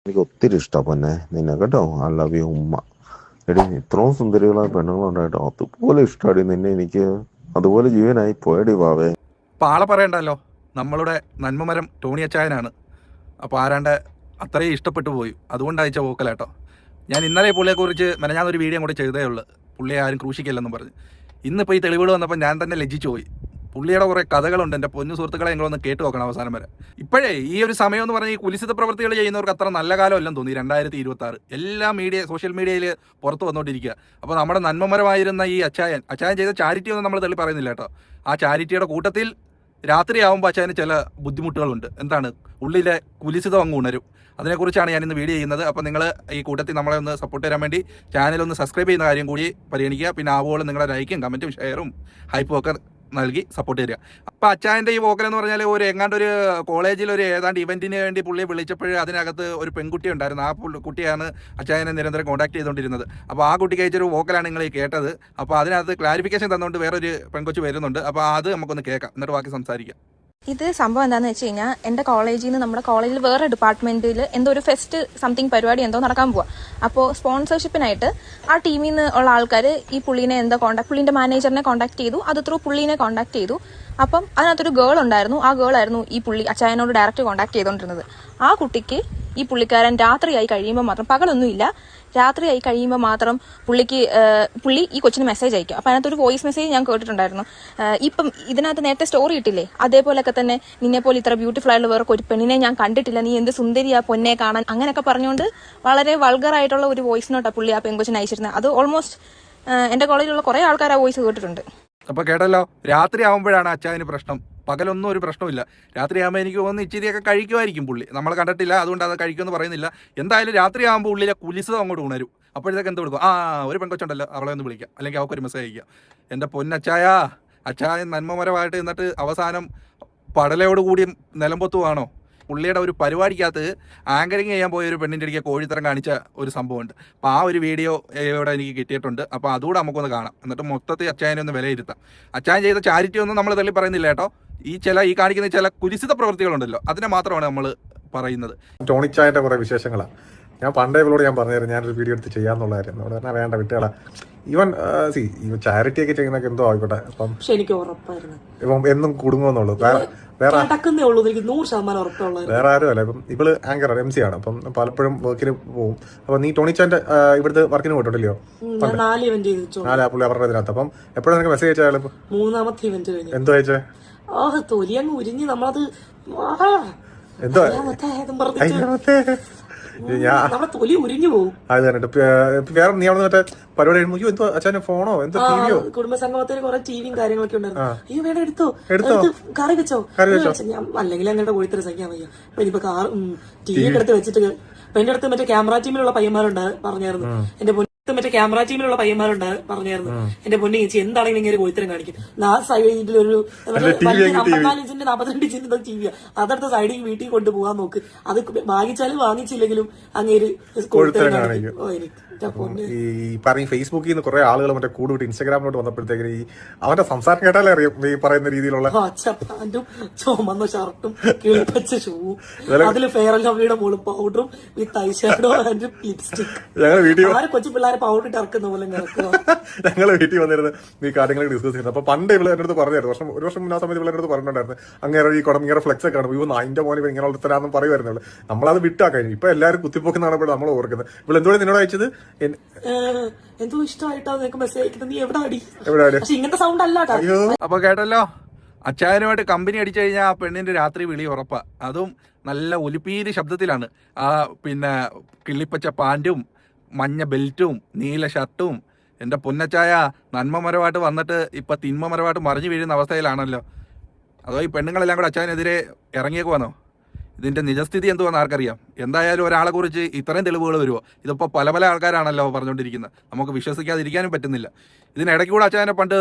എനിക്ക് ഒത്തിരി ഇഷ്ടമാണ് പൊന്നെ നിന്നെ കേട്ടോ. ഐ ലവ് യു ഉമ്മ. എടി ഇത്രയും സുന്ദരികളായ പെണ്ണുങ്ങളുണ്ടായിട്ടോ അതുപോലെ ഇഷ്ടമാടി നിന്നെ എനിക്ക്. അതുപോലെ ജീവനായി പോയടി വാവേ. പാള പറയണ്ടല്ലോ, നമ്മളുടെ നന്മമരം ടോണി അച്ചായനാണ്. അപ്പോൾ ആരാണ്ട് അത്രയും ഇഷ്ടപ്പെട്ടു പോയി, അതുകൊണ്ട് അയച്ച വോക്കലാട്ടോ. ഞാൻ ഇന്നലെ പുള്ളിയെക്കുറിച്ച് മെനഞ്ഞാന്നൊരു വീഡിയോ കൂടെ ചെയ്തേ ഉള്ളൂ, പുള്ളിയെ ആരും ക്രൂശിക്കില്ലെന്നും പറഞ്ഞ്. ഇന്നിപ്പോൾ ഈ തെളിവുകൾ വന്നപ്പോൾ ഞാൻ തന്നെ ലജ്ജിച്ചു പോയി. പുള്ളിയുടെ കുറേ കഥകളുണ്ട്, എൻ്റെ പൊന്നു സുഹൃത്തുക്കളെ നിങ്ങളൊന്ന് കേട്ട് നോക്കണം അവസാനം വരെ. ഇപ്പോഴേ ഈ ഒരു സമയം എന്ന് പറഞ്ഞാൽ ഈ കുലിസിത പ്രവൃത്തികൾ ചെയ്യുന്നവർക്ക് അത്ര നല്ല കാലമല്ലെന്ന് തോന്നി. 2026 എല്ലാ സോഷ്യൽ മീഡിയയിൽ പുറത്ത് വന്നുകൊണ്ടിരിക്കുക. അപ്പോൾ നമ്മുടെ നന്മമരമായിരുന്ന ഈ അച്ചായൻ ചെയ്ത ചാരിറ്റി ഒന്നും നമ്മൾ തള്ളി പറയുന്നില്ല കേട്ടോ. ആ ചാരിറ്റിയുടെ കൂട്ടത്തിൽ രാത്രിയാവുമ്പോൾ അച്ചായന് ചില ബുദ്ധിമുട്ടുകളുണ്ട്. എന്താണ്, ഉള്ളിലെ കുലിസിതം അങ്ങ് ഉണരും. അതിനെക്കുറിച്ചാണ് ഞാൻ ഇന്ന് വീഡിയോ ചെയ്യുന്നത്. അപ്പോൾ നിങ്ങൾ ഈ കൂട്ടത്തിൽ നമ്മളെ ഒന്ന് സപ്പോർട്ട് ചെയ്യാൻ വേണ്ടി ചാനലൊന്ന് സബ്സ്ക്രൈബ് ചെയ്യുന്ന കാര്യം കൂടി പരിഗണിക്കുക. പിന്നെ ആവോളം നിങ്ങളുടെ ലൈക്കും കമൻറ്റും ഷെയറും ഹൈപ്പും ഒക്കെ നൽകി സപ്പോർട്ട് ചെയ്യുക. അപ്പോൾ അച്ചായൻ്റെ ഈ വോക്കൽ എന്ന് പറഞ്ഞാൽ ഒരു കോളേജിൽ ഏതാണ്ട് ഇവൻറ്റിന് വേണ്ടി പുള്ളിയെ വിളിച്ചപ്പോൾ അതിനകത്ത് ഒരു പെൺകുട്ടി ഉണ്ടായിരുന്നു. ആ കുട്ടിയാണ് അച്ചായനെ നിരന്തരം കോൺടാക്ട് ചെയ്തുകൊണ്ടിരുന്നത്. അപ്പോൾ ആ കുട്ടിക്ക് അയച്ചൊരു വോക്കലാണ് നിങ്ങൾ ഈ കേട്ടത്. അപ്പോൾ അതിനകത്ത് ക്ലാരിഫിക്കേഷൻ തന്നുകൊണ്ട് വേറൊരു പെൺകൊച്ച് വരുന്നുണ്ട്. അപ്പോൾ അത് നമുക്കൊന്ന് കേൾക്കാം, എന്നിട്ട് ബാക്കി സംസാരിക്കാം. ഇത് സംഭവം എന്താണെന്ന് വെച്ച് കഴിഞ്ഞാൽ എൻ്റെ കോളേജിൽ നിന്ന് നമ്മുടെ കോളേജിൽ വേറെ ഡിപ്പാർട്ട്മെൻറ്റിൽ എന്തോ ഒരു ഫെസ്റ്റ് സംതിങ് പരിപാടി എന്തോ നടക്കാൻ പോവാം. അപ്പോൾ സ്പോൺസർഷിപ്പിനായിട്ട് ആ ടീമിൽ നിന്ന് ഉള്ള ആൾക്കാർ ഈ പുള്ളീനെ പുള്ളീൻ്റെ മാനേജറിനെ കോൺടാക്ട് ചെയ്തു. അത് ത്രൂ പുള്ളീനെ കോൺടാക്ട് ചെയ്തു. അപ്പം അതിനകത്തൊരു ഗേൾ ഉണ്ടായിരുന്നു. ആ ഗേളായിരുന്നു ഈ പുള്ളി അച്ചായനോട് ഡയറക്റ്റ് കോൺടാക്ട് ചെയ്തുകൊണ്ടിരുന്നത്. ആ കുട്ടിക്ക് ഈ പുള്ളിക്കാരൻ രാത്രിയായി കഴിയുമ്പോൾ മാത്രം, പകലൊന്നുമില്ല, രാത്രിയായി കഴിയുമ്പോൾ മാത്രം പുള്ളി ഈ കൊച്ചിന് മെസ്സേജ് അയക്കും. അപ്പം അതിനകത്തൊരു വോയിസ് മെസ്സേജ് ഞാൻ കേട്ടിട്ടുണ്ടായിരുന്നു. ഇപ്പം ഇതിനകത്ത് നേരത്തെ സ്റ്റോറി ഇട്ടില്ലേ, അതേപോലെയൊക്കെ തന്നെ നിന്നെപ്പോലെ ഇത്ര ബ്യൂട്ടിഫുൾ ആയിട്ടുള്ള വേറെ ഒരു പെണ്ണിനെ ഞാൻ കണ്ടിട്ടില്ല, നീ എന്ത് സുന്ദരിയാ പൊന്നെ കാണാൻ, അങ്ങനെയൊക്കെ പറഞ്ഞുകൊണ്ട് വളരെ വൾഗറായിട്ടുള്ള ഒരു വോയിസ് നോട്ടാണ് പുള്ളി ആ പെൺകൊച്ചിന് അയച്ചിരുന്നത്. അത് ഓൾമോസ്റ്റ് എൻ്റെ കോളേജിലുള്ള കുറേ ആൾക്കാർ ആ വോയിസ് കേട്ടിട്ടുണ്ട്. അപ്പോൾ കേട്ടല്ലോ, രാത്രി ആകുമ്പോഴാണ് അച്ചായന് പ്രശ്നം, പകലൊന്നും ഒരു പ്രശ്നമില്ല. രാത്രിയാകുമ്പോൾ എനിക്ക് തോന്നുന്നു ഇച്ചിരിയൊക്കെ കഴിക്കുമായിരിക്കും പുള്ളി, നമ്മൾ കണ്ടിട്ടില്ല, അതുകൊണ്ട് അത് കഴിക്കുമെന്ന് പറയുന്നില്ല. എന്തായാലും രാത്രിയാകുമ്പോൾ ഉള്ളിലെ കുലിസത അങ്ങോട്ട് ഉണരും. അപ്പോഴത്തേക്ക് എന്ത് കൊടുക്കും, ഒരു പെൺകൊച്ചുണ്ടല്ലോ അവളെ ഒന്ന് വിളിക്കാം, അല്ലെങ്കിൽ അവൾക്കൊരു മെസ്സേജ് അയക്കാം. എൻ്റെ അച്ചായൻ നന്മമരമായിട്ട് എന്നിട്ട് അവസാനം പടലയോടുകൂടി നിലമ്പൊത്തുവാണോ. പുള്ളിയുടെ ഒരു പരിപാടിക്കകത്ത് ആങ്കറിങ് ചെയ്യാൻ പോയ ഒരു പെണ്ണിൻ്റെ ഇടയ്ക്ക് കോഴിത്തരം കാണിച്ച ഒരു സംഭവമുണ്ട്. അപ്പോൾ ആ ഒരു വീഡിയോ ഇവിടെ എനിക്ക് കിട്ടിയിട്ടുണ്ട്. അപ്പോൾ അതുകൂടെ നമുക്കൊന്ന് കാണാം, എന്നിട്ട് മൊത്തത്തിൽ അച്ചായനെ ഒന്ന് വിലയിരുത്താം. അച്ചായൻ ചെയ്ത ചാരിറ്റി ഒന്നും നമ്മൾ തള്ളി പറയുന്നില്ല കേട്ടോ. ഈ കാണിക്കുന്ന ചില കുരിശിത പ്രവൃത്തികളുണ്ടല്ലോ, അതിനെ മാത്രമാണ് നമ്മൾ പറയുന്നത്. ടോണിച്ചായന്റെ കുറെ വിശേഷങ്ങളാണ്. ഞാൻ പണ്ടേ ഇവളോട് ഞാൻ പറഞ്ഞായിരുന്നു ഞാനൊരു വീഡിയോ എടുത്ത് ചെയ്യാന്നുള്ളതായിരുന്നു. അവിടെ പറഞ്ഞാൽ വേണ്ട വിട്ടുകളാ, ഇവൻ ചാരിറ്റി ഒക്കെ ചെയ്യുന്നൊക്കെ എന്തോ ആയിക്കോട്ടെ. അപ്പം എനിക്ക് ഉറപ്പായിരുന്നു ഇപ്പം എന്നും കുടുങ്ങുമെന്നുള്ളൂ. വേറെ ആരും അല്ല. ഇപ്പം ഇവള് ആങ്കർ MC ആണ്. അപ്പം പലപ്പോഴും വർക്കിന് പോകും. അപ്പൊ നീ ടോണിച്ചാന്റെ ഇവിടുത്തെ വർക്കിന് പോയിട്ടുണ്ടല്ലോ, 4 പുള്ളി അവരുടെ ഇതിനകത്ത്. അപ്പം എപ്പോഴും നിനക്ക് മെസ്സേജ് അയച്ചാൽ മൂന്നാമത്തെ ഇവന്റ് എന്തോ അയച്ചേ, തൊലി അങ്ങ് ഉരിഞ്ഞ് നമ്മളത് എന്തോ തൊലി ഉരിഞ്ഞു പോകും. അത് പറഞ്ഞിട്ട് വേറെ നീ അവിടെ മറ്റേ പരിപാടി കഴിയുമ്പോ എന്തോ അച്ഛന്റെ ഫോണോ എന്തോ ടിവിയോ, കുടുംബസംഗമത്തിൽ കുറെ ടിവിയും കാര്യങ്ങളൊക്കെ ഉണ്ടായിരുന്നു. അയ്യോ വേണം എടുത്തോ കറി വെച്ചോ, അല്ലെങ്കിൽ അങ്ങനെ കോഴിത്തര സഹിക്കാൻ വയ്യ. അപ്പൊ ഇനിയിപ്പോ ടിവി ഒക്കെ എടുത്ത് വെച്ചിട്ട് എന്റെ അടുത്ത് മറ്റേ ക്യാമറ ടീമിലുള്ള പയ്യന്മാരുണ്ട് പറഞ്ഞായിരുന്നു. മറ്റേ ക്യാമറ ടീമിലുള്ള പയ്യന്മാരുണ്ട് പറഞ്ഞായിരുന്നു, എന്റെ പൊന്നി ചേച്ചി എന്താണെങ്കിലും ഇങ്ങനെ കോഴിത്തരം കാണിക്കും. ആ സൈഡിലൊരു 54 ഇഞ്ചിന്റെ 42 ഇഞ്ചിന്റെ ടിവിയാ, അതെടുത്ത് സൈഡിൽ വീട്ടിൽ കൊണ്ടുപോകാൻ നോക്ക്. അത് വാങ്ങിച്ചാലും വാങ്ങിച്ചില്ലെങ്കിലും അങ്ങേര് കോഴിത്തരം കാണിക്കും. ഈ പറയും ഫേസ്ബുക്കിൽ നിന്ന് കുറെ ആളുകൾ മറ്റേ കൂടുതൽ ഇൻസ്റ്റാഗ്രാമിലോട്ട് വന്നപ്പോഴത്തേക്ക് ഈ അവന്റെ സംസാരം കേട്ടാലേ അറിയാം ഈ പറയുന്ന രീതിയിലുള്ള പാന്റും ചുമന്ന ഷർട്ടും കിളിപ്പച്ച ഷൂവും അതില് ഫെയർ ആൻഡ് ലവ്ലിയുടെ മുകളിൽ പൗഡറും with I shadow and lipstick. ഞങ്ങൾ വീട്ടിൽ കൊച്ചു പിള്ളേരെ പൗഡർ ഇട്ട് ഇറക്കുന്ന പോലെ ഞങ്ങള് വീട്ടിൽ വന്നിരുന്നു ഈ കാര്യങ്ങളൊക്കെ ഡിസ്കസ് ചെയ്യുന്നത്. അപ്പൊ പണ്ട് ഇവിടെ എന്റെ അടുത്ത് പറഞ്ഞായിരുന്നു, ഒരു വർഷം മുന്നേ ആ സമയത്ത് ഇവിടെ അടുത്ത് പറഞ്ഞിട്ടുണ്ടായിരുന്നു, അങ്ങനെ ഈ കുടം ഇങ്ങനെ ഫ്ലെക്സ് ഒക്കെ കാണും, ഇവ അതിന്റെ മോനെ ഇങ്ങനെ ഉള്ളത്തരാന്നും പറയുമായിരുന്നുള്ളൂ. നമ്മളത് വിട്ടാ കഴിഞ്ഞു. ഇപ്പൊ എല്ലാവരും കുത്തിപ്പോക്കെന്നാണ് ഇവിടെ നമ്മൾ ഓർക്കുന്നത്. ഇവിടെ എന്തുകൊണ്ട് നിന്നോട് അയച്ചത് എന്തോ ഇഷ്ടമായിട്ടാ മെസ്സേജ് അയക്കുന്നത്, നീ എവിടെ അടി, പക്ഷെ ഇങ്ങനത്തെ സൗണ്ട് അല്ല. അപ്പൊ കേട്ടല്ലോ, അച്ചായനുമായിട്ട് കമ്പനി അടിച്ചു കഴിഞ്ഞാൽ ആ പെണ്ണിന്റെ രാത്രി വിളി ഉറപ്പാ. അതും നല്ല ഒലിപ്പീരി ശബ്ദത്തിലാണ്. പിന്നെ കിള്ളിപ്പച്ച പാൻറ്റും മഞ്ഞ ബെൽറ്റും നീല ഷർട്ടും. എൻ്റെ പൊന്നച്ചായ നന്മമരമായിട്ട് വന്നിട്ട് ഇപ്പം തിന്മമരമായിട്ട് മറിഞ്ഞു വീഴുന്ന അവസ്ഥയിലാണല്ലോ. അതോ ഈ പെണ്ണുങ്ങളെല്ലാം കൂടെ അച്ചായനെതിരെ ഇറങ്ങിയേക്കുവാന്നോ? ഇതിൻ്റെ നിജസ്ഥിതി എന്തുവാന്ന് ആർക്കറിയാം. എന്തായാലും ഒരാളെ കുറിച്ച് ഇത്രയും തെളിവുകൾ വരുമോ? ഇതിപ്പോൾ പല ആൾക്കാരാണല്ലോ പറഞ്ഞുകൊണ്ടിരിക്കുന്നത്, നമുക്ക് വിശ്വസിക്കാതിരിക്കാനും പറ്റുന്നില്ല. ഇതിനിടയ്ക്ക് കൂടെ അച്ചായനെ പണ്ട്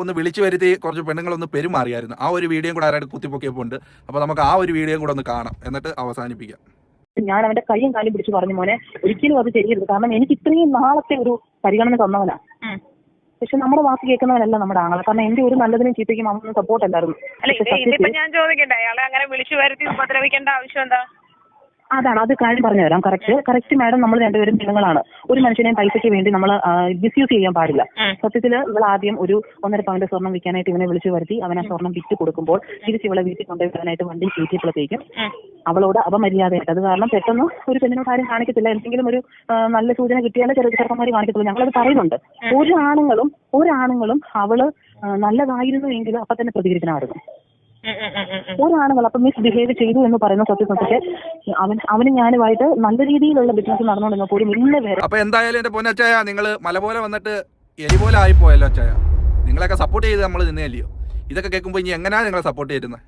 ഒന്ന് വിളിച്ചു വരുത്തി കുറച്ച് പെണ്ണുങ്ങളൊന്ന് പെരുമാറിയായിരുന്നു. ആ ഒരു വീഡിയോയും കൂടെ ആരായിട്ട് കുത്തിപ്പൊക്കിയപ്പോൾ ഉണ്ട്. അപ്പോൾ നമുക്ക് ആ ഒരു വീഡിയോയും കൂടെ ഒന്ന് കാണാം, എന്നിട്ട് അവസാനിപ്പിക്കാം. ഞാൻ അവന്റെ കയ്യും കാലും പിടിച്ച് പറഞ്ഞു, മോനെ ഒരിക്കലും അത് ചെയ്യരുത്, കാരണം എനിക്ക് ഇത്രയും നാളത്തെ ഒരു പരിഗണന തന്നവനാ. പക്ഷെ നമ്മുടെ വാക്ക് കേൾക്കുന്നവനല്ല നമ്മുടെ ആങ്ങളെ, കാരണം എന്റെ ഒരു നല്ലതിനും ചീത്തയ്ക്കും അവന് സപ്പോർട്ട് അല്ലായിരുന്നു. ഞാൻ ചോദിക്കട്ടെ, അയാളെ അങ്ങനെ വിളിച്ചു വരുത്തി ഉപദ്രവിക്കേണ്ട ആവശ്യം എന്താ? അതാണ് അത് കാര്യം പറഞ്ഞു തരാം. കറക്റ്റ് മാഡം, നമ്മൾ രണ്ടുപേരും പെണ്ണുങ്ങളാണ്. ഒരു മനുഷ്യനെയും പൈസയ്ക്ക് വേണ്ടി നമ്മൾ മിസ്യൂസ് ചെയ്യാൻ പാടില്ല. സത്യത്തിൽ ഇവൾ ആദ്യം ഒരു 1.5 പവന്റെ സ്വർണം വിൽക്കാനായിട്ട് ഇവനെ വിളിച്ചു വരുത്തി. അവൻ ആ സ്വർണം വിറ്റ് കൊടുക്കുമ്പോൾ തിരിച്ച് ഇവളെ വീട്ടിൽ കൊണ്ടുപോകാനായിട്ട് വണ്ടി കയറ്റിയപ്പോഴത്തേക്കും അവളോട് അപമര്യാദയായിട്ട്, അത് കാരണം പെട്ടെന്ന് ഒരു പെണ്ണിനോട് ആരും കാണിക്കത്തില്ല. എന്തെങ്കിലും ഒരു നല്ല സൂചന കിട്ടിയാലേ ചെറുപ്പക്കാർ കാണിക്കത്തുള്ളൂ. ഞങ്ങളത് പറയുന്നുണ്ട്. ഒരാണുങ്ങളും അവള് നല്ലതായിരുന്നു എങ്കിലും അപ്പൊ തന്നെ പ്രതികരിക്കണമായിരുന്നു. ഒരാണുങ്ങൾ അപ്പൊ മിസ്ബിഹേവ് ചെയ്തു എന്ന് പറയുന്ന സത്യസന്ധത്തെ അവന് ഞാനുമായിട്ട് നല്ല രീതിയിലുള്ള ബിസിനസ് നടന്നുകൊണ്ടെങ്കിൽ പോലും ഇന്ന് വരെ. അപ്പൊ എന്തായാലും എന്റെ പൊന്നച്ചായ, നിങ്ങൾ മല പോലെ വന്നിട്ട് എലി പോലെ ആയിപ്പോയല്ലോ അച്ചായ. നിങ്ങളൊക്കെ സപ്പോർട്ട് ചെയ്ത് നമ്മൾ നിന്നേല്ലയോ. ഇതൊക്കെ കേൾക്കുമ്പോൾ ഇനി എങ്ങനെയാണ് നിങ്ങളെ സപ്പോർട്ട് ചെയ്യുന്നത്?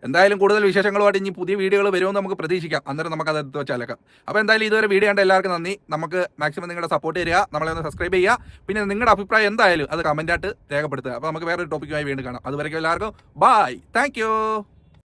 എന്തായാലും കൂടുതൽ വിശേഷങ്ങളുമായിട്ട് ഇനി പുതിയ വീഡിയോകൾ വരുമെന്ന് നമുക്ക് പ്രതീക്ഷിക്കാം. അന്നേരം നമുക്ക് അത് എടുത്ത് വെച്ചാലേക്കാം. അപ്പോൾ എന്തായാലും ഇതുവരെ വീഡിയോ കണ്ട എല്ലാവർക്കും നന്ദി. നമുക്ക് മാക്സിമം നിങ്ങളുടെ സപ്പോർട്ട് തരിക, നമ്മളെ ഒന്ന് സബ്സ്ക്രൈബ് ചെയ്യുക. പിന്നെ നിങ്ങളുടെ അഭിപ്രായം എന്തായാലും അത് കമൻറ്റായിട്ട് രേഖപ്പെടുത്തുക. അപ്പോൾ നമുക്ക് വേറൊരു ടോപ്പിക്കുമായി വീണ്ടും കാണാം. അതുവരെയ്ക്കും എല്ലാവർക്കും ബൈ, താങ്ക്